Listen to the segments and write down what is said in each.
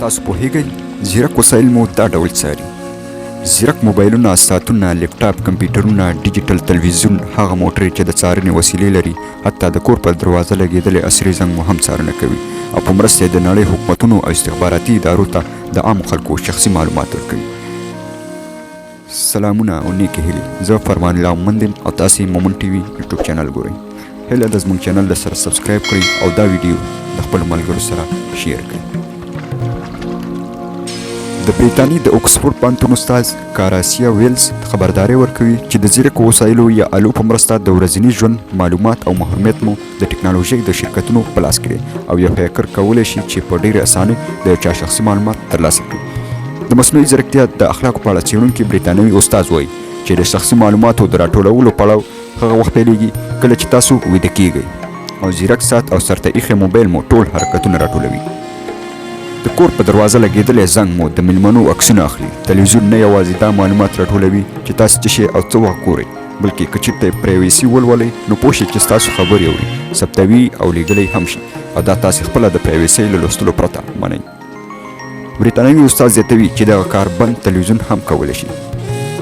تاسو پوهیږئ زیرک وسایل مو دا ډول څاري. زیرک موبایلونه، ساعتونه، لیپټاپ، کمپیوټرونه، ډیجیټل تلویزیون، هغه موټرې چې د څارنې وسیلې لري، حتی د کور پر دروازه لګېدلې عصري زنګ مو هم څارنه کوي او په مرسته یې د نړۍ حکومتونو او استخباراتي ادارو ته د عامو خلکو شخصي معلومات ورکوي. سلامونه او نیکې هیلې. زه فرمان الله مومند یم او تاسې مومند ټي وي یوټیوب چینل ګورئ. هیله ده زموږ چینل د سره سبسکرایب کړئ او دا ویډیو د خپلو ملګرو سره شیر کړئ. د بریتانیې د اکسفورډ پوهنتون استاد کاراسیا ویلز خبرداری ورکوي چې د زیرکو وسایلو یا آلو په مرسته د ورځني ژوند معلومات او محرمیت مو د ټکنالوژۍ د شرکتونو په لاس کې او یو هیکر کولی شي چې په ډېرې اسانۍ د یو چا شخصي معلومات ترلاسه کړي. د مصنوعي ځیرکتیا د اخلاقو په اړه څېړونکی بریتانوي استاد وایي چې د شخصي معلوماتو د راټولولو پړاو هغه وخت پیلېږي کله چې تاسو ویده کیږئ او زیرک ساعت او سرته ایښی موبایل مو ټول حرکتونه راټولوي. د کور په دروازه لګېدلی زنګ مو د میلمنو عکسونه اخلي. تلویزیون نه یوازې دا معلومات راټولوي چې تاسو څه شی او څه وخت ګورئ، بلکې که چېرته یې پرایویسي ولولئ نو پوه شئ چې ستاسو خبرې اوري، ثبتوي او لیږلی هم شي او دا تاسې خپله د پرایویسۍ له لوستلو پرته منئ. بریتانوي استاد زیاتوي چې دغه کار بند تلویزیون هم کولی شي.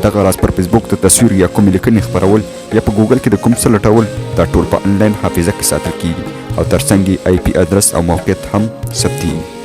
دغه راز پر فیسبوک د تصویر یا کومې لیکنې خپرول یا په ګوګل کې د کوم څه لټول دا ټول په انلاین حافظه کې ساتل کیږي او ترڅنګ یې IP ادرس او موقعیت هم ثبتیږي.